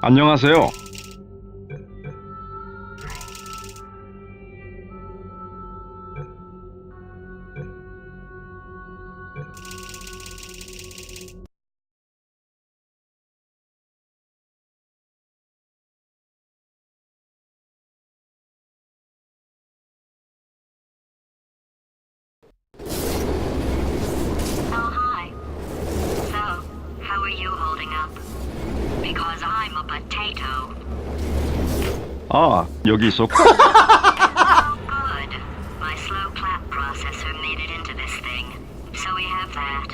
안녕하세요. Oh, hi. So, how are you holding up? Because I'm a potato. 아, 여기 있었고. Oh, good. My slow clap processor made it into this thing. So we have that.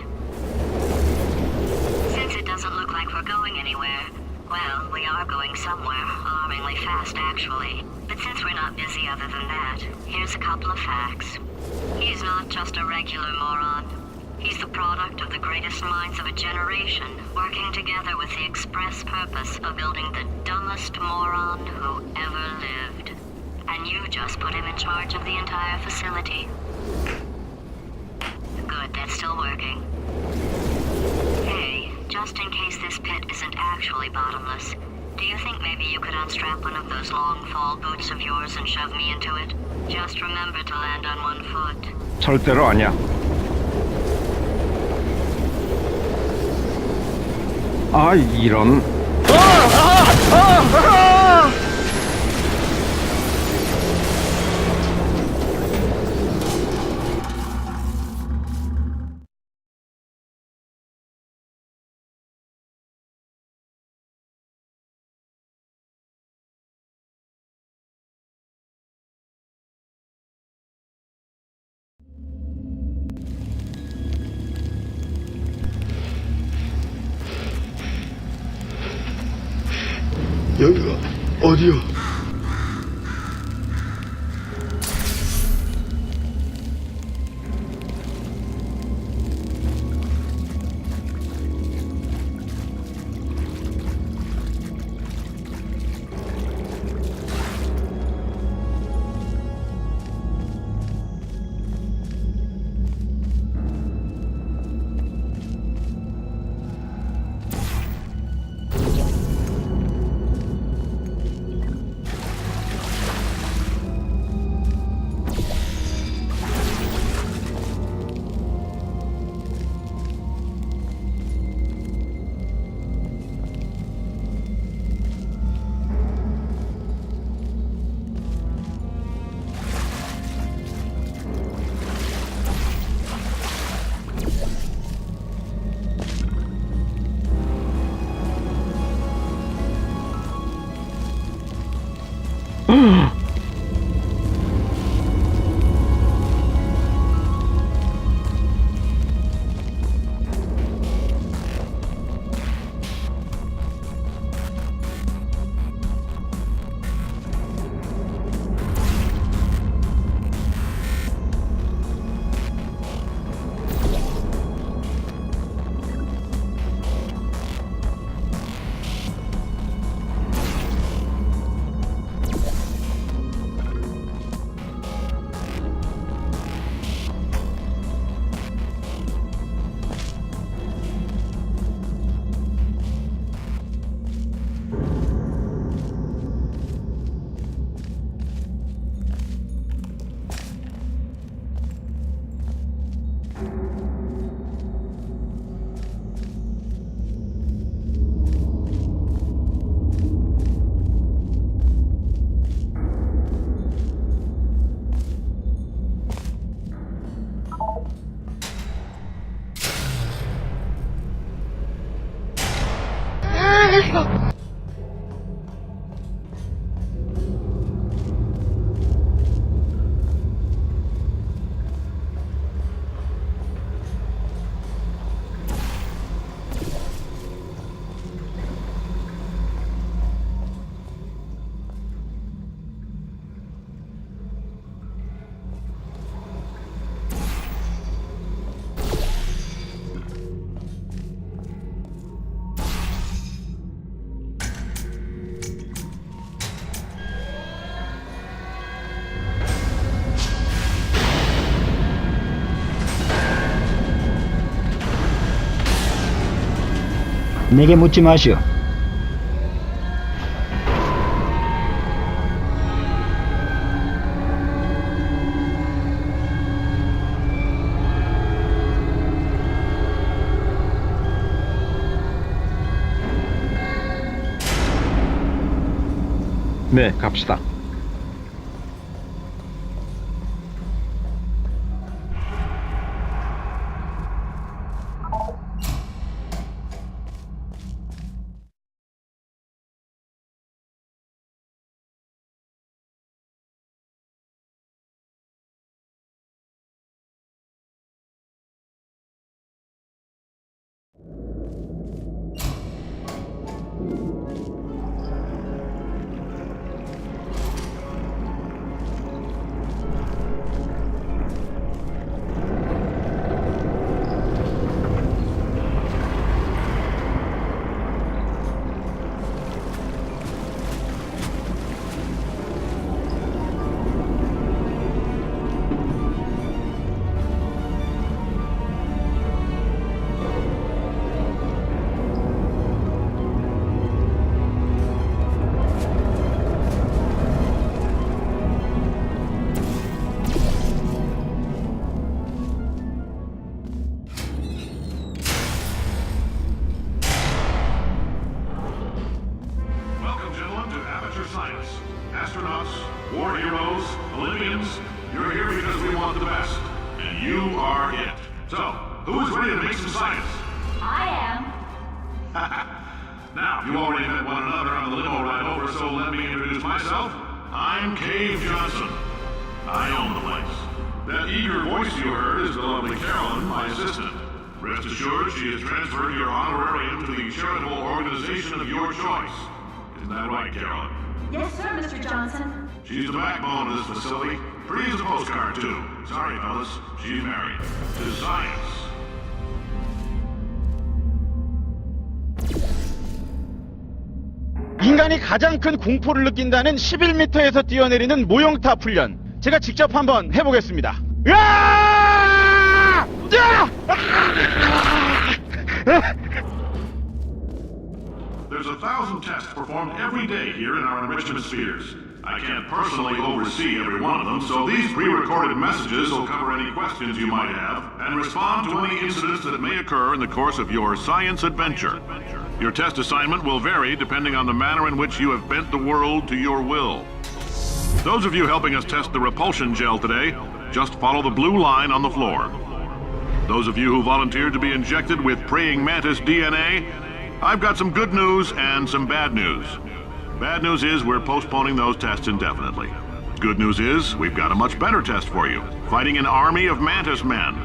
Since it doesn't look like we're going anywhere, well, we are going somewhere, alarmingly fast actually. But since we're not busy other than that, here's a couple of facts. He's not just a regular moron. He's the product of the greatest minds of a generation, working together with the express purpose of building the dumbest moron who ever lived. And you just put him in charge of the entire facility. Good, that's still working. Hey, just in case this pit isn't actually bottomless, do you think maybe you could unstrap one of those long fall boots of yours and shove me into it? Just remember to land on one foot. 절대로 아니야. 아, 이런. 여기가 어디요? 내게 묻지 마시오. 네, 갑시다. Astronauts, war heroes, Olympians, you're here because we want the best. And you are it. So, who is ready to make some science? I am. Now, you already met one another on the limo ride over, so let me introduce myself. I'm Cave Johnson. I own the place. That eager voice you heard is the lovely Carolyn, my assistant. Rest assured, she has transferred your honorarium to the charitable organization of your choice. Isn't that right, Carolyn? Yes, sir, Mr. Johnson. She's the backbone of this facility. Pretty as a postcard, too. Sorry, fellas. She's married. To science. 인간이 가장 큰 공포를 느낀다는 11m에서 뛰어내리는 모형탑 훈련. 제가 직접 한번 해보겠습니다. 으아! 야! There's 1,000 tests performed every day here in our enrichment spheres. I can't personally oversee every one of them, so these pre-recorded messages will cover any questions you might have and respond to any incidents that may occur in the course of your science adventure. Your test assignment will vary depending on the manner in which you have bent the world to your will. Those of you helping us test the repulsion gel today, just follow the blue line on the floor. Those of you who volunteered to be injected with praying mantis DNA, I've got some good news and some bad news. Bad news is we're postponing those tests indefinitely. Good news is we've got a much better test for you, fighting an army of mantis men.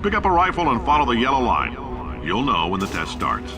Pick up a rifle and follow the yellow line. You'll know when the test starts.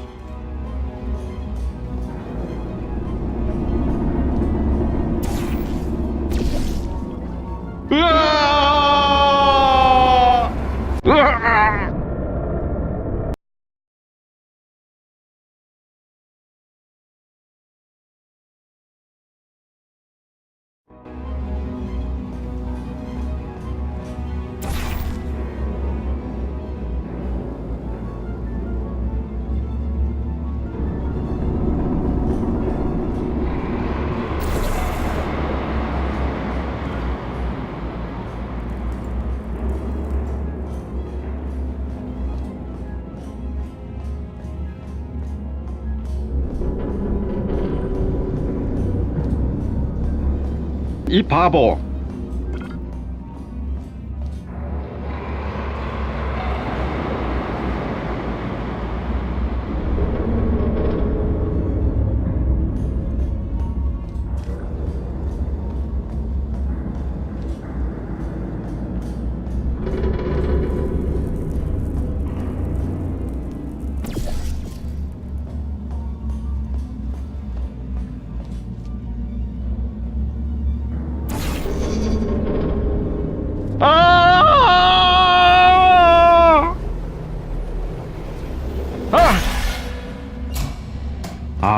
이 바보.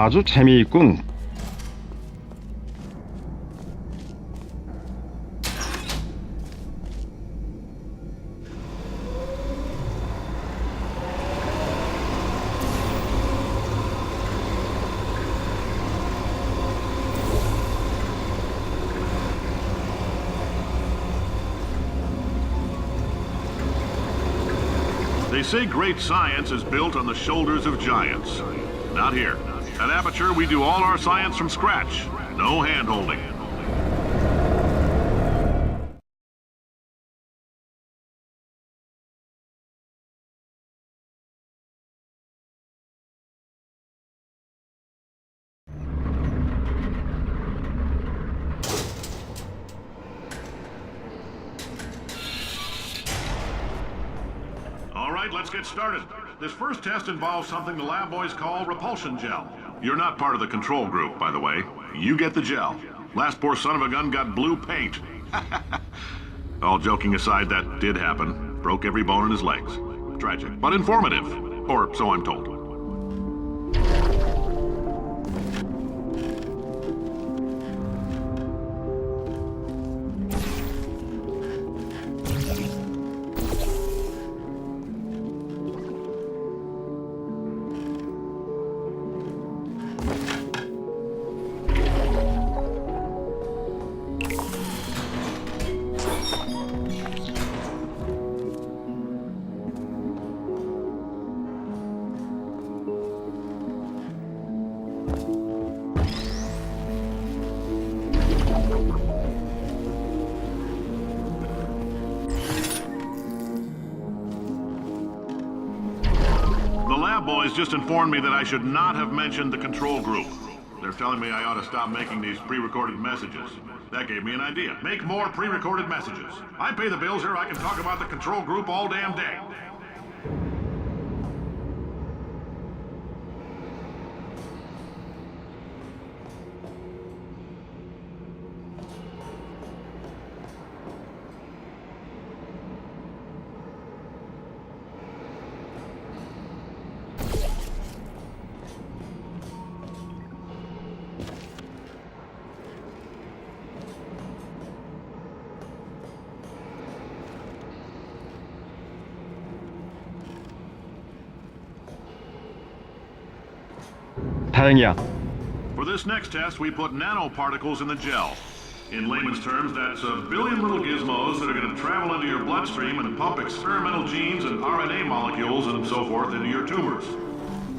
아주 재미있군. They say great science is built on the shoulders of giants. Not here. At Aperture, we do all our science from scratch. No hand-holding. All right, let's get started. This first test involves something the lab boys call repulsion gel. You're not part of the control group, by the way. You get the gel. Last poor son of a gun got blue paint. All joking aside, that did happen. Broke every bone in his legs. Tragic, but informative. Or so I'm told. Boys just informed me that I should not have mentioned the control group. They're telling me I ought to stop making these pre-recorded messages. That gave me an idea. Make more pre-recorded messages. I pay the bills here, I can talk about the control group all damn day. 다행이야. For this next test, we put nanoparticles in the gel. In layman's terms, that's a billion little gizmos that are going to travel into your bloodstream and pump experimental genes and RNA molecules and so forth into your tumors.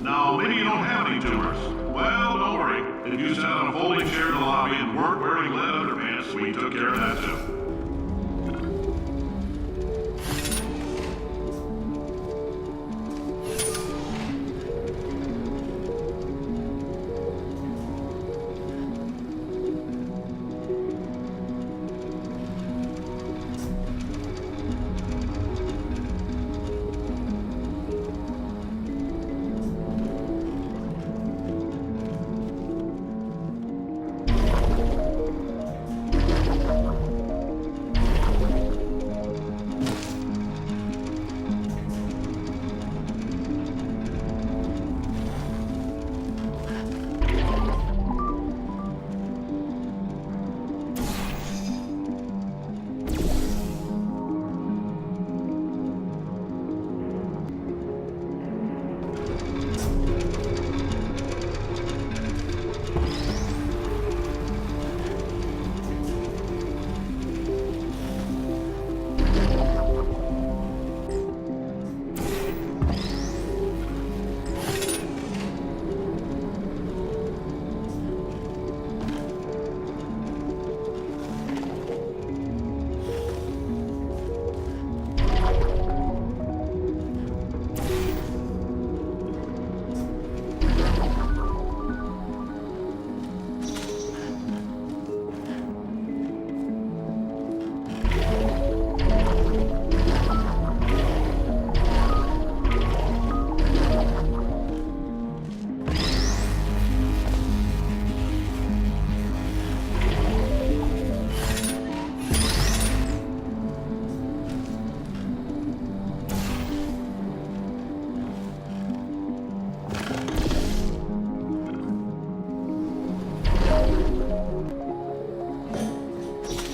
Now, maybe you don't have any tumors. Well, don't worry. If you sat on a folding chair in the lobby and weren't wearing lead underpants, we took care of that too.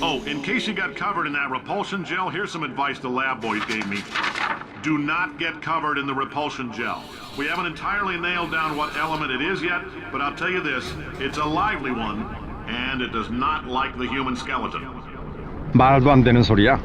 Oh, in case you got covered in that repulsion gel, here's some advice the lab boys gave me. Do not get covered in the repulsion gel. We haven't entirely nailed down what element it is yet, but I'll tell you this, it's a lively one, and it does not like the human skeleton. 말도 안 되는 소리야.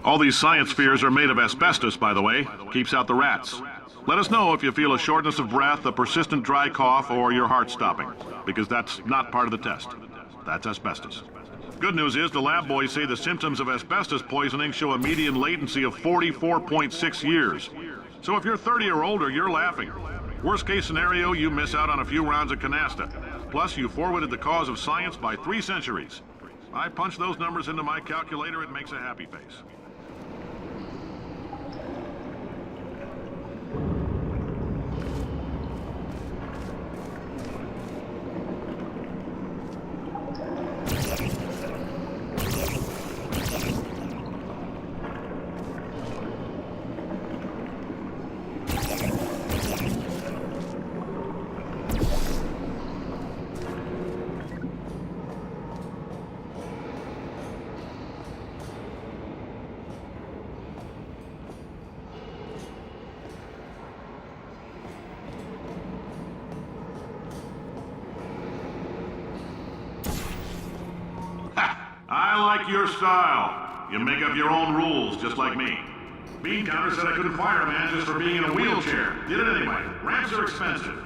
All these science spheres are made of asbestos, by the way. Keeps out the rats. Let us know if you feel a shortness of breath, a persistent dry cough, or your heart stopping, because that's not part of the test. That's asbestos. Good news is the lab boys say the symptoms of asbestos poisoning show a median latency of 44.6 years. So if you're 30 or older, you're laughing. Worst case scenario, you miss out on a few rounds of canasta. Plus, you forwarded the cause of science by 3 centuries. I punch those numbers into my calculator, it makes a happy face. I like your style. You make up your own rules, just like me. Bean Counter said I couldn't fire a man just for being in a wheelchair. Did it anyway. Ramps are expensive.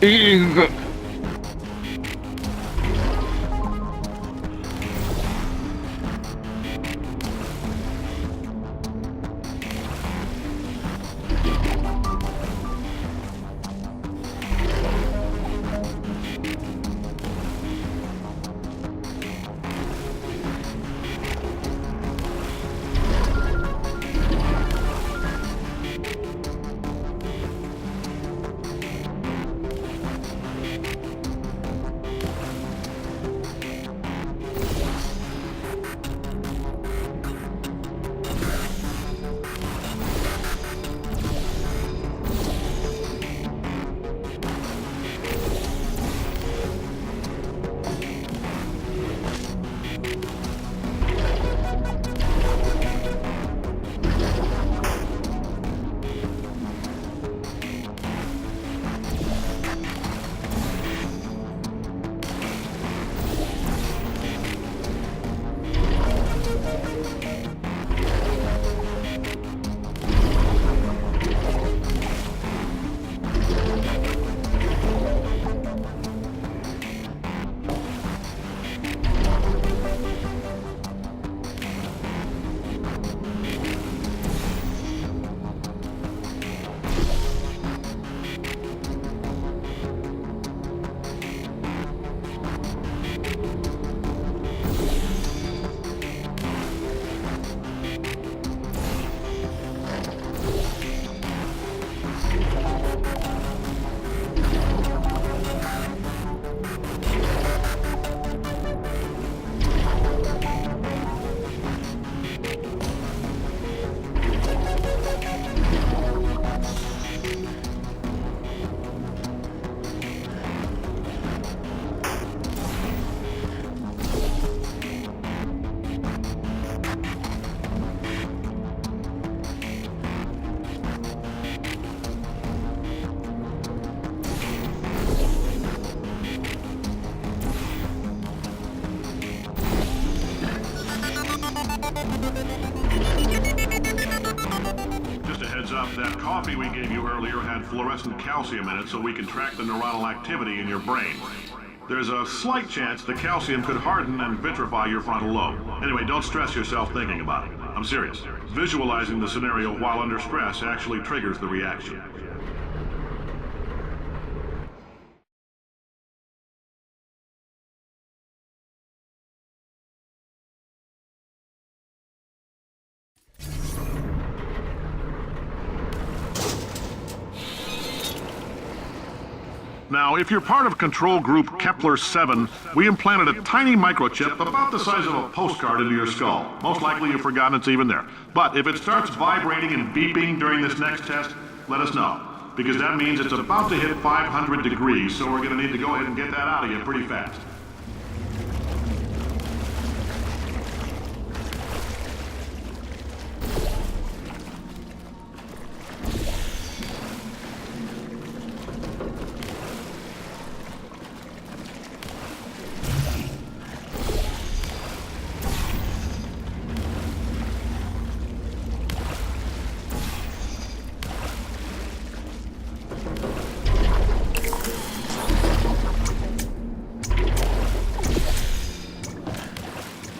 이거 That coffee we gave you earlier had fluorescent calcium in it so we can track the neuronal activity in your brain. There's a slight chance the calcium could harden and vitrify your frontal lobe. Anyway, don't stress yourself thinking about it. I'm serious. Visualizing the scenario while under stress actually triggers the reaction. Now, if you're part of control group Kepler 7, we implanted a tiny microchip about the size of a postcard into your skull. Most likely you've forgotten it's even there. But if it starts vibrating and beeping during this next test, let us know. Because that means it's about to hit 500 degrees, so we're going to need to go ahead and get that out of you pretty fast.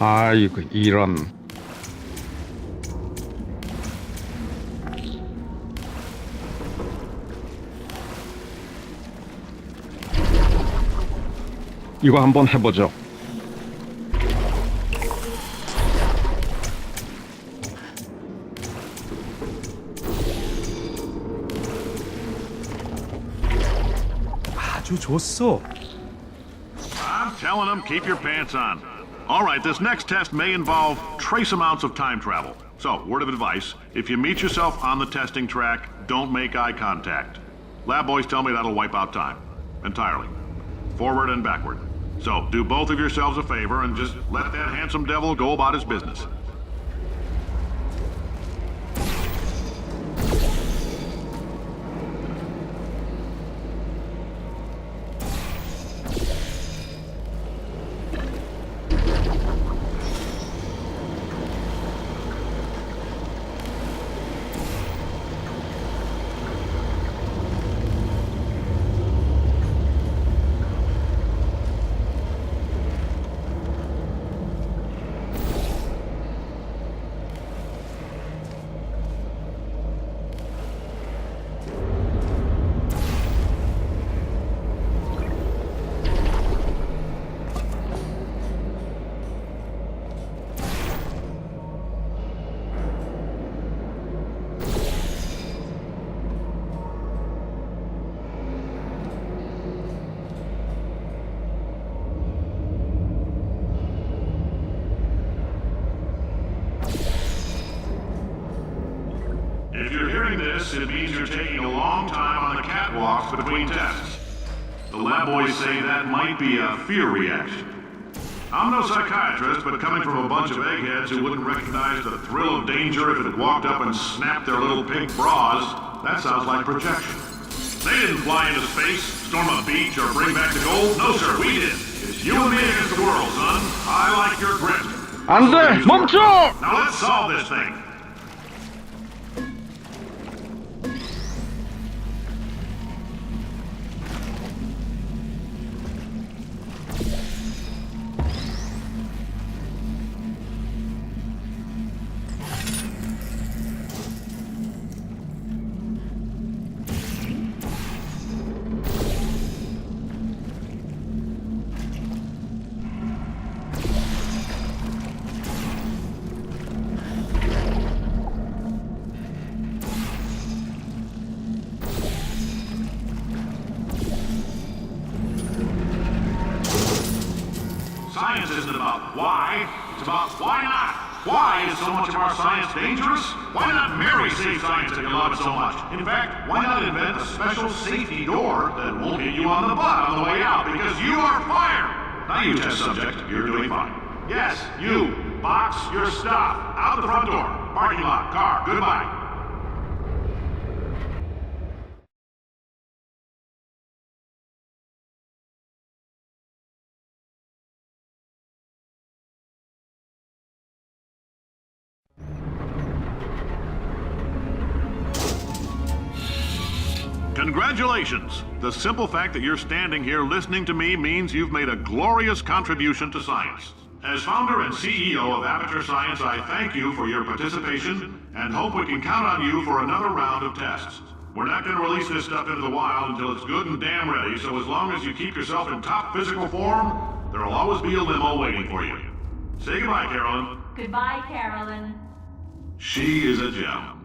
아이고, 이런. 이거 한번 해보죠. 아주 좋소. I'm telling them, keep your pants on. All right, this next test may involve trace amounts of time travel. So, word of advice, if you meet yourself on the testing track, don't make eye contact. Lab boys tell me that'll wipe out time. Entirely. Forward and backward. So, do both of yourselves a favor and just let that handsome devil go about his business. If you're hearing this, it means you're taking a long time on the catwalks between tests. The lab boys say that might be a fear reaction. I'm no psychiatrist, but coming from a bunch of eggheads who wouldn't recognize the thrill of danger if it walked up and snapped their little pink bras, that sounds like projection. They didn't fly into space, storm a beach, or bring back the gold. No, sir, we did. It's you and me against the world, son. I like your grit. 안 돼! 멈춰! Now let's solve this thing. Science isn't about why, it's about why not. Why is so much of our science dangerous? Why not Mary save science if you love it so much? In fact, why not invent a special safety door that won't hit you on the butt on the way out because you are fired? Now you test subject, you're doing fine. Yes, you, box your stuff, out the front door, parking lot, car, goodbye. Congratulations! The simple fact that you're standing here listening to me means you've made a glorious contribution to science. As founder and CEO of Aperture Science, I thank you for your participation and hope we can count on you for another round of tests. We're not going to release this stuff into the wild until it's good and damn ready, so as long as you keep yourself in top physical form, there'll always be a limo waiting for you. Say goodbye, Carolyn. Goodbye, Carolyn. She is a gem.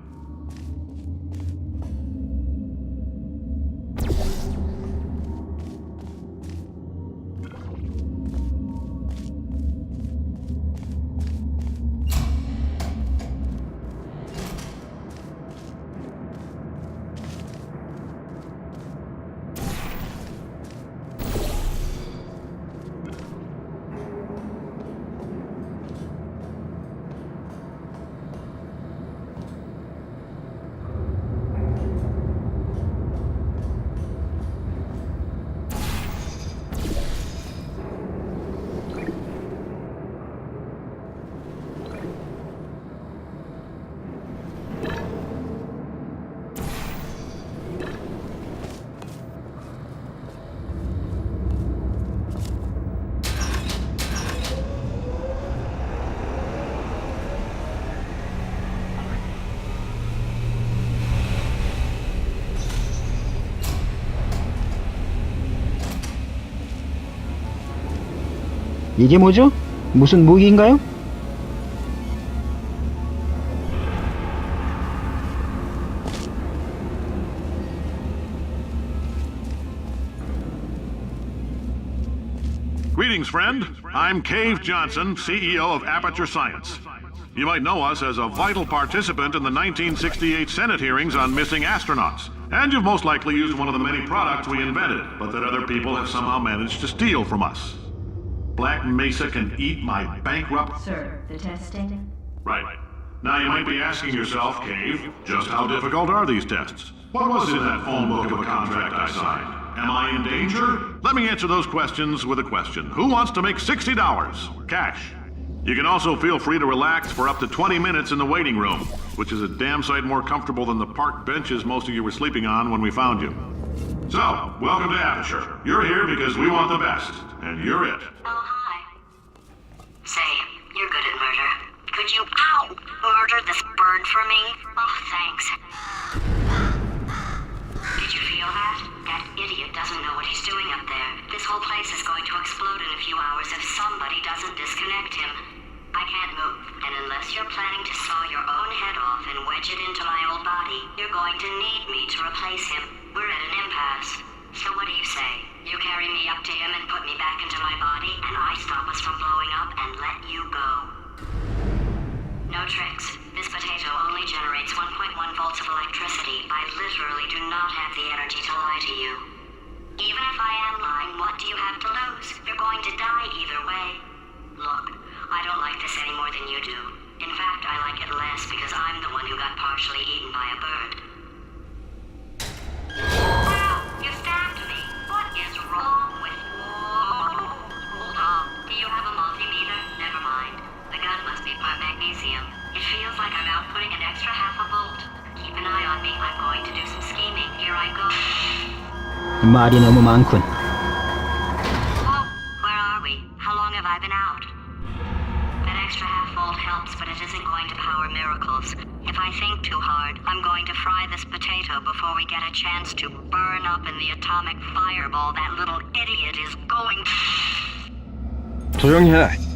이게 뭐죠? 무슨 무기인가요? Greetings, friend. I'm Cave Johnson, CEO of Aperture Science. You might know us as a vital participant in the 1968 Senate hearings on missing astronauts. And you've most likely used one of the many products we invented, but that other people have somehow managed to steal from us. Black Mesa can eat my bankrupt... Sir, the testing? Right. Now you might be asking yourself, Cave, just how difficult are these tests? What was in that phone book of a contract I signed? Am I in danger? Let me answer those questions with a question. Who wants to make $60? Cash. You can also feel free to relax for up to 20 minutes in the waiting room, which is a damn sight more comfortable than the park benches most of you were sleeping on when we found you. So, welcome to Aperture. You're here because we want the best, and you're it. Oh, hi. Say, you're good at murder. Could you, murder this bird for me? Oh, thanks. Did you feel that? That idiot doesn't know what he's doing up there. This whole place is going to explode in a few hours if somebody doesn't disconnect him. I can't move, and unless you're planning to saw your own head off and wedge it into my old body, you're going to need me to replace him. We're at an impasse. So what do you say? You carry me up to him and put me back into my body, and I stop us from blowing up and let you go. No tricks. This potato only generates 1.1 volts of electricity. I literally do not have the energy to lie to you. Even if I am lying, what do you have to lose? You're going to die either way. Look, I don't like this any more than you do. In fact, I like it less because I'm the one who got partially eaten by a bird. Wow, you stabbed me. What is wrong with you? Hold on. Do you have a multimeter? Never mind. The gun must be part magnesium. It feels like I'm outputting an extra half a volt. Keep an eye on me. I'm going to do some scheming. Here I go. 말이 너무 많군. Whoa, where are we? How long have I been out? That extra half volt helps, but it isn't going to power miracles. If I think too hard, I'm going to fry this potato before we get a chance to burn up in the atomic fireball that little idiot is going... 조용히 해.